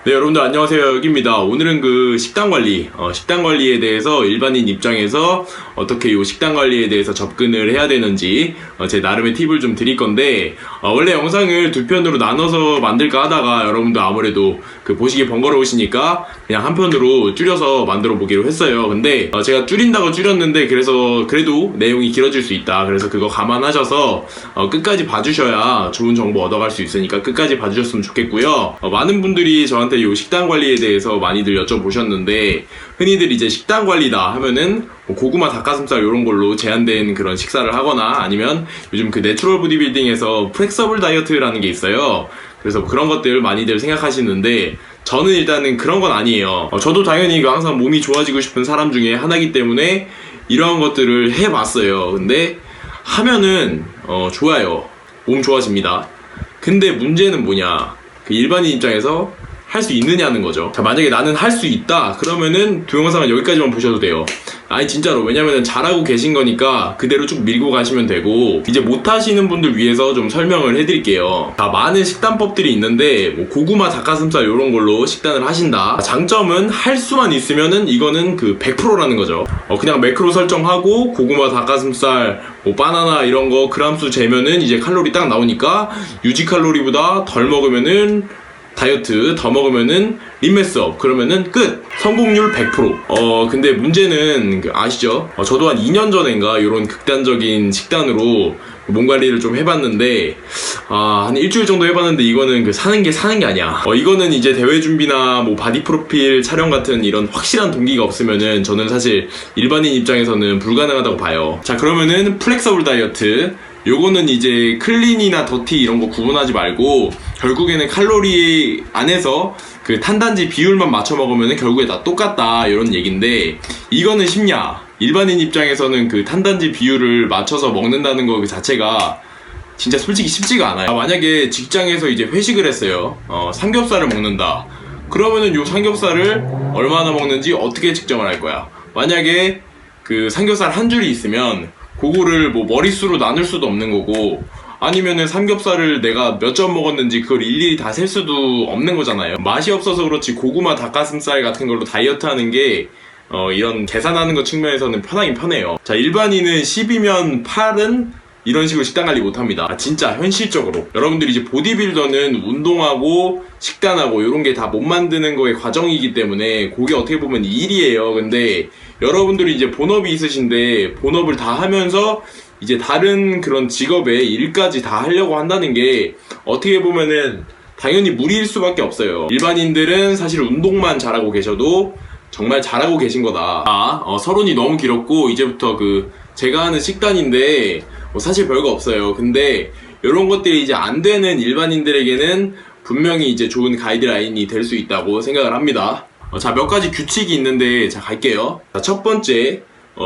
네, 여러분들 안녕하세요. 여기입니다. 오늘은 그 식단 관리에 대해서 일반인 입장에서 어떻게 이 식단 관리에 대해서 접근을 해야 되는지 제 나름의 팁을 좀 드릴 건데, 원래 영상을 두 편으로 나눠서 만들까 하다가 여러분들 아무래도 그 보시기 번거로우시니까 그냥 한 편으로 줄여서 만들어 보기로 했어요. 근데 제가 줄인다고 줄였는데 그래서 그래도 내용이 길어질 수 있다. 그래서 그거 감안하셔서 끝까지 봐주셔야 좋은 정보 얻어갈 수 있으니까 끝까지 봐주셨으면 좋겠고요. 많은 분들이 저한테 이 식단 관리에 대해서 많이들 여쭤보셨는데, 흔히들 이제 식단 관리다 하면은 뭐 고구마, 닭가슴살 이런 걸로 제한된 그런 식사를 하거나, 아니면 요즘 그 내추럴 보디빌딩에서 플렉서블 다이어트라는 게 있어요. 그래서 그런 것들 많이들 생각하시는데, 저는 일단은 그런 건 아니에요. 저도 당연히 항상 몸이 좋아지고 싶은 사람 중에 하나이기 때문에 이런 것들을 해봤어요. 근데 하면은 좋아요. 몸 좋아집니다. 근데 문제는 뭐냐, 그 일반인 입장에서 할 수 있느냐는 거죠. 자, 만약에 나는 할 수 있다 그러면은 동영상은 여기까지만 보셔도 돼요. 아니 진짜로, 왜냐면은 잘하고 계신 거니까 그대로 쭉 밀고 가시면 되고, 이제 못하시는 분들 위해서 좀 설명을 해드릴게요. 자, 많은 식단법들이 있는데 뭐 고구마, 닭가슴살 이런 걸로 식단을 하신다. 장점은 할 수만 있으면은 이거는 그 100%라는 거죠. 그냥 매크로 설정하고 고구마, 닭가슴살, 뭐 바나나 이런 거 그람수 재면은 이제 칼로리 딱 나오니까 유지 칼로리보다 덜 먹으면은 다이어트, 더 먹으면은 림메스업, 그러면은 끝! 성공률 100%. 근데 문제는 아시죠? 저도 한 2년 전인가 이런 극단적인 식단으로 몸 관리를 좀 해봤는데, 한 일주일 정도 해봤는데 이거는 그 사는 게 아니야. 이거는 이제 대회 준비나 뭐 바디 프로필 촬영 같은 이런 확실한 동기가 없으면은 저는 사실 일반인 입장에서는 불가능하다고 봐요. 자, 그러면은 플렉서블 다이어트, 요거는 이제 클린이나 더티 이런 거 구분하지 말고 결국에는 칼로리 안에서 그 탄단지 비율만 맞춰 먹으면 결국에 다 똑같다, 이런 얘기인데, 이거는 쉽냐? 일반인 입장에서는 그 탄단지 비율을 맞춰서 먹는다는 거 그 자체가 진짜 솔직히 쉽지가 않아요. 만약에 직장에서 이제 회식을 했어요. 삼겹살을 먹는다. 그러면은 요 삼겹살을 얼마나 먹는지 어떻게 측정을 할 거야? 만약에 그 삼겹살 한 줄이 있으면 그거를 뭐 머릿수로 나눌 수도 없는 거고, 아니면은 삼겹살을 내가 몇 점 먹었는지 그걸 일일이 다 셀 수도 없는 거잖아요. 맛이 없어서 그렇지 고구마, 닭가슴살 같은 걸로 다이어트 하는 게 이런 계산하는 것 측면에서는 편하긴 편해요. 자, 일반인은 10이면 8은 이런 식으로 식단 관리 못합니다. 진짜 현실적으로 여러분들이 이제 보디빌더는 운동하고 식단하고 이런 게 다 못 만드는 거의 과정이기 때문에 그게 어떻게 보면 일이에요. 근데 여러분들이 이제 본업이 있으신데 본업을 다 하면서 이제 다른 그런 직업의 일까지 다 하려고 한다는 게 어떻게 보면은 당연히 무리일 수밖에 없어요. 일반인들은 사실 운동만 잘하고 계셔도 정말 잘하고 계신 거다. 서론이 너무 길었고 이제부터 그 제가 하는 식단인데 사실 별거 없어요. 근데 이런 것들이 이제 안 되는 일반인들에게는 분명히 이제 좋은 가이드라인이 될 수 있다고 생각을 합니다. 자, 몇 가지 규칙이 있는데, 자, 갈게요. 자, 첫 번째,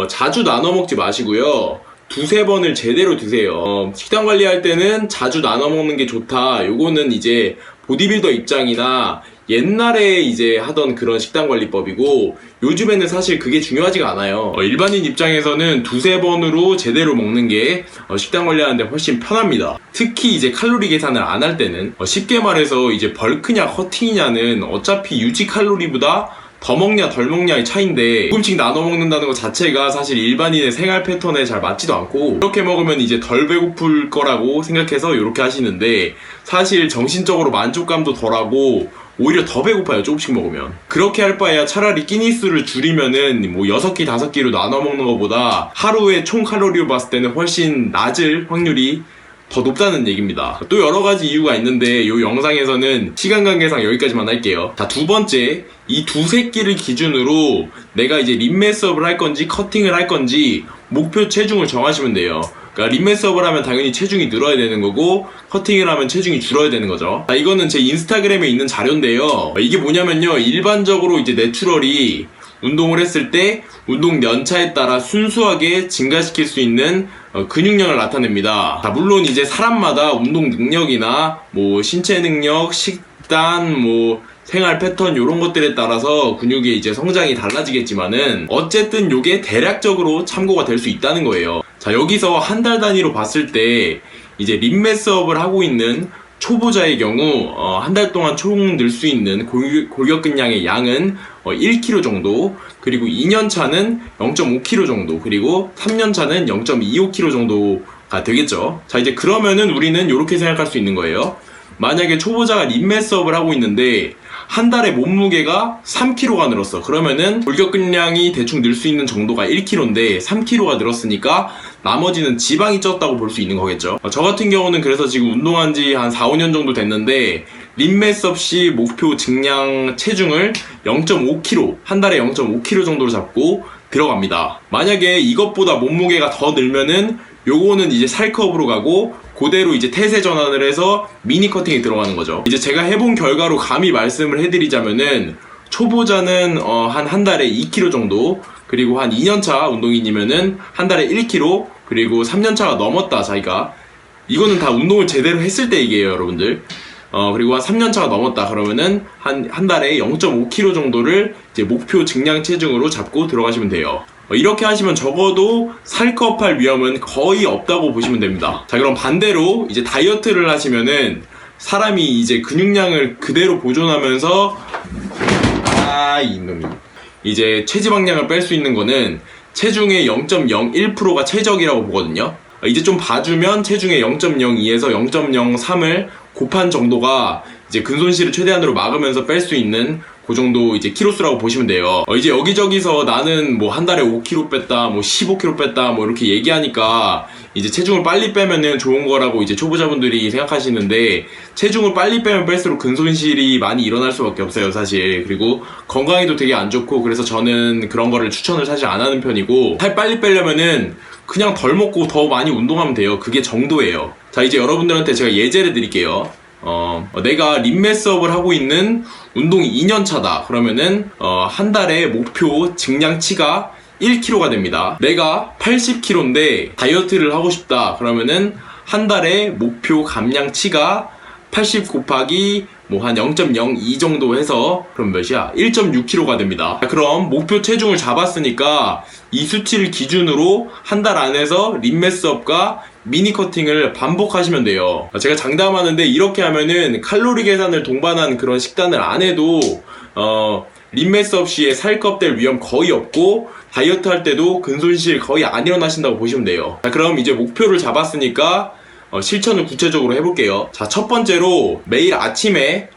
자주 나눠 먹지 마시고요. 두세 번을 제대로 드세요. 식단 관리할 때는 자주 나눠 먹는 게 좋다. 요거는 이제 보디빌더 입장이나 옛날에 이제 하던 그런 식단 관리법이고, 요즘에는 사실 그게 중요하지가 않아요. 일반인 입장에서는 두세 번으로 제대로 먹는 게 식단 관리하는데 훨씬 편합니다. 특히 이제 칼로리 계산을 안 할 때는 쉽게 말해서 이제 벌크냐 커팅이냐는 어차피 유지 칼로리보다 더 먹냐 덜 먹냐의 차이인데, 조금씩 나눠 먹는다는 것 자체가 사실 일반인의 생활 패턴에 잘 맞지도 않고, 이렇게 먹으면 이제 덜 배고플 거라고 생각해서 이렇게 하시는데 사실 정신적으로 만족감도 덜하고 오히려 더 배고파요, 조금씩 먹으면. 그렇게 할 바에야 차라리 끼니 수를 줄이면은 뭐 6끼 5끼로 나눠 먹는 것보다 하루에 총 칼로리로 봤을 때는 훨씬 낮을 확률이 더 높다는 얘기입니다. 또 여러 가지 이유가 있는데 이 영상에서는 시간 관계상 여기까지만 할게요. 자, 두 번째, 이 두세 끼를 기준으로 내가 이제 림메스업을 할 건지 커팅을 할 건지 목표 체중을 정하시면 돼요. 그러니까 림메스업을 하면 당연히 체중이 늘어야 되는 거고, 커팅을 하면 체중이 줄어야 되는 거죠. 자, 이거는 제 인스타그램에 있는 자료인데요. 이게 뭐냐면요, 일반적으로 이제 내추럴이 운동을 했을 때 운동 연차에 따라 순수하게 증가시킬 수 있는 근육량을 나타냅니다. 자, 물론 이제 사람마다 운동 능력이나 뭐 신체 능력, 식단, 뭐 생활 패턴 이런 것들에 따라서 근육의 이제 성장이 달라지겠지만은 어쨌든 요게 대략적으로 참고가 될 수 있다는 거예요. 자, 여기서 한 달 단위로 봤을 때 이제 림메스업을 하고 있는 초보자의 경우 한 달 동안 총 늘 수 있는 골격근량의 양은 1kg 정도, 그리고 2년차는 0.5kg 정도, 그리고 3년차는 0.25kg 정도가 되겠죠. 자, 이제 그러면은 우리는 이렇게 생각할 수 있는 거예요. 만약에 초보자가 림매스업을 하고 있는데 한 달에 몸무게가 3kg가 늘었어. 그러면은 골격근량이 대충 늘 수 있는 정도가 1kg인데 3kg가 늘었으니까 나머지는 지방이 쪘다고 볼 수 있는 거겠죠. 저 같은 경우는 그래서 지금 운동한 지 한 4, 5년 정도 됐는데 림매스업 시 목표 증량 체중을 0.5kg, 한 달에 0.5kg 정도로 잡고 들어갑니다. 만약에 이것보다 몸무게가 더 늘면은 요거는 이제 살컵으로 가고 그대로 이제 태세 전환을 해서 미니 커팅이 들어가는 거죠. 이제 제가 해본 결과로 감히 말씀을 해드리자면은 초보자는 한 달에 2kg 정도, 그리고 한 2년차 운동인이면은 한 달에 1kg, 그리고 3년차가 넘었다 자기가, 이거는 다 운동을 제대로 했을 때 얘기예요 여러분들. 그리고 한 3년차가 넘었다 그러면은 한 달에 0.5kg 정도를 이제 목표 증량 체중으로 잡고 들어가시면 돼요. 이렇게 하시면 적어도 살컵할 위험은 거의 없다고 보시면 됩니다. 자, 그럼 반대로 이제 다이어트를 하시면은 사람이 이제 근육량을 그대로 보존하면서 이놈이 이제 체지방량을 뺄 수 있는 거는 체중의 0.01%가 최적이라고 보거든요. 이제 좀 봐주면 체중의 0.02에서 0.03을 곱한 정도가 이제 근손실을 최대한으로 막으면서 뺄 수 있는 그 정도 이제 키로수라고 보시면 돼요. 이제 여기저기서 나는 뭐 한 달에 5kg 뺐다, 뭐 15kg 뺐다, 뭐 이렇게 얘기하니까 이제 체중을 빨리 빼면은 좋은 거라고 이제 초보자분들이 생각하시는데, 체중을 빨리 빼면 뺄수록 근손실이 많이 일어날 수밖에 없어요 사실. 그리고 건강에도 되게 안 좋고, 그래서 저는 그런 거를 추천을 사실 안 하는 편이고, 살 빨리 빼려면은 그냥 덜 먹고 더 많이 운동하면 돼요. 그게 정도예요. 자, 이제 여러분들한테 제가 예제를 드릴게요. 내가 림매스업을 하고 있는 운동이 2년차다 그러면은 한 달에 목표 증량치가 1kg가 됩니다. 내가 80kg인데 다이어트를 하고 싶다 그러면은 한 달에 목표 감량치가 80 곱하기 뭐 한 0.02 정도 해서 그럼 몇이야? 1.6kg가 됩니다. 그럼 목표 체중을 잡았으니까 이 수치를 기준으로 한 달 안에서 림매스업과 미니 커팅을 반복하시면 돼요. 제가 장담하는데 이렇게 하면은 칼로리 계산을 동반한 그런 식단을 안 해도 림매스업 시에 살컵 될 위험 거의 없고, 다이어트 할 때도 근손실 거의 안 일어나신다고 보시면 돼요. 자, 그럼 이제 목표를 잡았으니까 실천을 구체적으로 해볼게요. 자, 첫 번째로 매일 아침에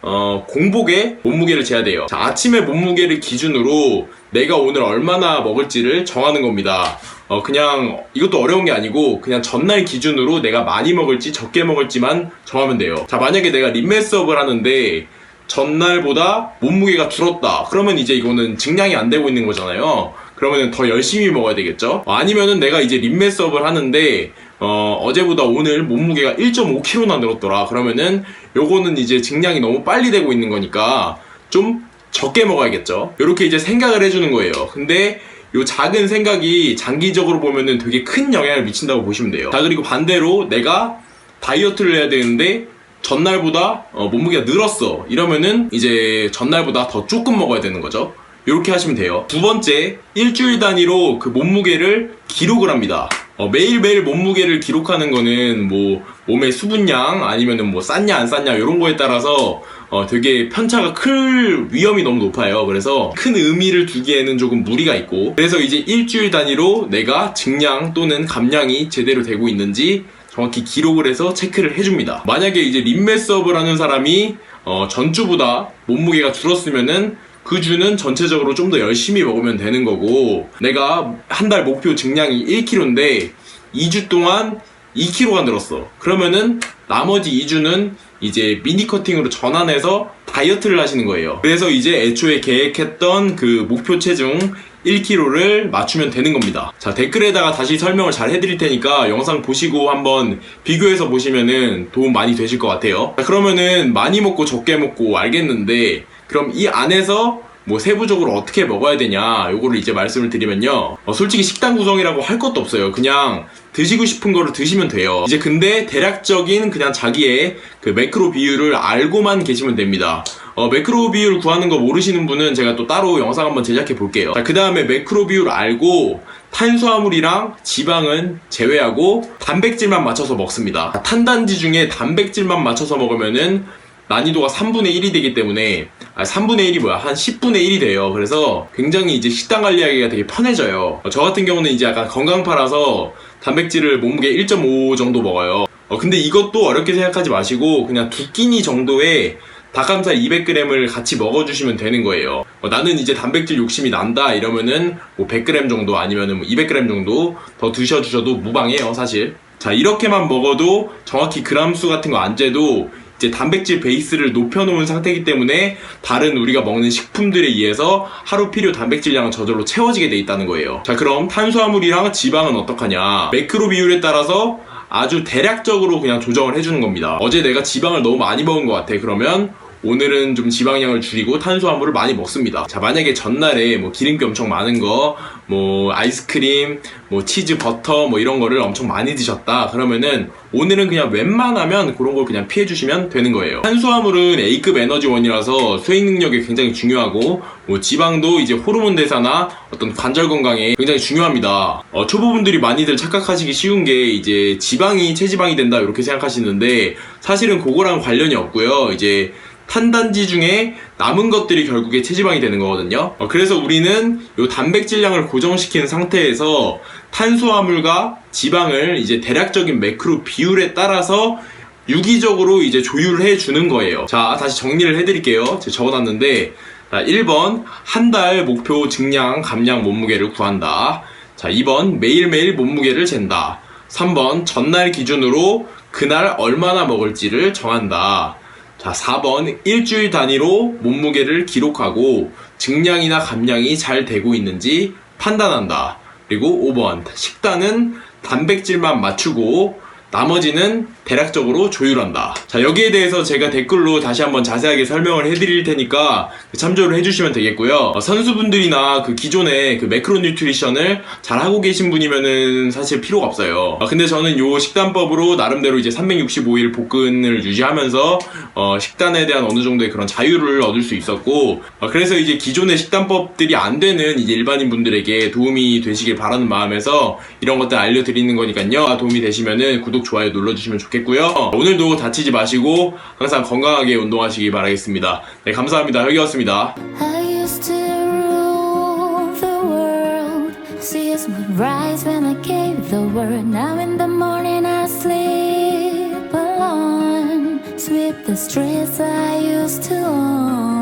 공복에 몸무게를 재야 돼요. 자, 아침에 몸무게를 기준으로 내가 오늘 얼마나 먹을지를 정하는 겁니다. 그냥 이것도 어려운 게 아니고 그냥 전날 기준으로 내가 많이 먹을지 적게 먹을지만 정하면 돼요. 자, 만약에 내가 림매스업을 하는데 전날보다 몸무게가 줄었다 그러면 이제 이거는 증량이 안 되고 있는 거잖아요. 그러면 더 열심히 먹어야 되겠죠. 아니면은 내가 이제 림매스업을 하는데 어제보다 오늘 몸무게가 1.5kg나 늘었더라 그러면은 요거는 이제 증량이 너무 빨리 되고 있는 거니까 좀 적게 먹어야겠죠. 요렇게 이제 생각을 해주는 거예요. 근데 요 작은 생각이 장기적으로 보면은 되게 큰 영향을 미친다고 보시면 돼요. 자, 그리고 반대로 내가 다이어트를 해야 되는데 전날보다 몸무게가 늘었어 이러면은 이제 전날보다 더 조금 먹어야 되는 거죠. 이렇게 하시면 돼요. 두 번째, 일주일 단위로 그 몸무게를 기록을 합니다. 매일매일 몸무게를 기록하는 거는 뭐 몸의 수분량 아니면은 뭐 쌌냐 안 쌌냐 이런 거에 따라서 되게 편차가 클 위험이 너무 높아요. 그래서 큰 의미를 두기에는 조금 무리가 있고, 그래서 이제 일주일 단위로 내가 증량 또는 감량이 제대로 되고 있는지 정확히 기록을 해서 체크를 해줍니다. 만약에 이제 림매스업을 하는 사람이 전주보다 몸무게가 줄었으면은 그 주는 전체적으로 좀 더 열심히 먹으면 되는 거고, 내가 한 달 목표 증량이 1kg인데 2주 동안 2kg가 늘었어 그러면은 나머지 2주는 이제 미니 커팅으로 전환해서 다이어트를 하시는 거예요. 그래서 이제 애초에 계획했던 그 목표 체중 1kg를 맞추면 되는 겁니다. 자, 댓글에다가 다시 설명을 잘 해드릴 테니까 영상 보시고 한번 비교해서 보시면은 도움 많이 되실 것 같아요. 자, 그러면은 많이 먹고 적게 먹고 알겠는데, 그럼 이 안에서 뭐 세부적으로 어떻게 먹어야 되냐 요거를 이제 말씀을 드리면요, 솔직히 식단 구성이라고 할 것도 없어요. 그냥 드시고 싶은 거를 드시면 돼요. 이제 근데 대략적인 그냥 자기의 그 매크로 비율을 알고만 계시면 됩니다. 매크로 비율 구하는 거 모르시는 분은 제가 또 따로 영상 한번 제작해 볼게요. 자, 그 다음에 매크로 비율 알고 탄수화물이랑 지방은 제외하고 단백질만 맞춰서 먹습니다. 탄단지 중에 단백질만 맞춰서 먹으면은 난이도가 3분의 1이 되기 때문에, 3분의 1이 뭐야? 한 10분의 1이 돼요. 그래서 굉장히 이제 식단 관리하기가 되게 편해져요. 저 같은 경우는 이제 약간 건강파라서 단백질을 몸무게 1.5 정도 먹어요. 근데 이것도 어렵게 생각하지 마시고 그냥 두 끼니 정도의 닭가슴살 200g을 같이 먹어주시면 되는 거예요. 나는 이제 단백질 욕심이 난다 이러면은 뭐 100g 정도 아니면은 뭐 200g 정도 더 드셔주셔도 무방해요, 사실. 자, 이렇게만 먹어도 정확히 그람수 같은 거 안 재도 이제 단백질 베이스를 높여놓은 상태이기 때문에 다른 우리가 먹는 식품들에 의해서 하루 필요 단백질량은 저절로 채워지게 돼 있다는 거예요. 자, 그럼 탄수화물이랑 지방은 어떡하냐? 매크로 비율에 따라서 아주 대략적으로 그냥 조정을 해주는 겁니다. 어제 내가 지방을 너무 많이 먹은 것 같아. 그러면 오늘은 좀 지방량을 줄이고 탄수화물을 많이 먹습니다. 자, 만약에 전날에 뭐 기름기 엄청 많은 거, 뭐 아이스크림, 뭐 치즈, 버터 뭐 이런 거를 엄청 많이 드셨다. 그러면은 오늘은 그냥 웬만하면 그런 걸 그냥 피해주시면 되는 거예요. 탄수화물은 A급 에너지원이라서 수행 능력이 굉장히 중요하고, 뭐 지방도 이제 호르몬 대사나 어떤 관절 건강에 굉장히 중요합니다. 초보분들이 많이들 착각하시기 쉬운 게 이제 지방이 체지방이 된다 이렇게 생각하시는데 사실은 그거랑 관련이 없고요. 이제 탄단지 중에 남은 것들이 결국에 체지방이 되는 거거든요. 그래서 우리는 요 단백질량을 고정시킨 상태에서 탄수화물과 지방을 이제 대략적인 매크로 비율에 따라서 유기적으로 이제 조율해 주는 거예요. 자, 다시 정리를 해드릴게요. 제가 적어놨는데, 자, 1번 한 달 목표 증량 감량 몸무게를 구한다. 자, 2번 매일매일 몸무게를 잰다. 3번 전날 기준으로 그날 얼마나 먹을지를 정한다. 자, 4번 일주일 단위로 몸무게를 기록하고 증량이나 감량이 잘 되고 있는지 판단한다. 그리고 5번 식단은 단백질만 맞추고 나머지는 대략적으로 조율한다. 자, 여기에 대해서 제가 댓글로 다시 한번 자세하게 설명을 해드릴 테니까 참조를 해주시면 되겠고요. 선수분들이나 그 기존에 그 매크로 뉴트리션을 잘 하고 계신 분이면은 사실 필요가 없어요. 근데 저는 요 식단법으로 나름대로 이제 365일 복근을 유지하면서 식단에 대한 어느 정도의 그런 자유를 얻을 수 있었고, 그래서 이제 기존의 식단법들이 안 되는 이제 일반인 분들에게 도움이 되시길 바라는 마음에서 이런 것들 알려드리는 거니까요. 도움이 되시면은 구독, 좋아요 눌러주시면 좋겠고요. 오늘도 다치지 마시고 항상 건강하게 운동하시기 바라겠습니다. 네, 감사합니다. 혁이었습니다. I used to rule the world. Seas would rise when I gave the word. Now in the morning I sleep alone. Sweep the streets I used to own.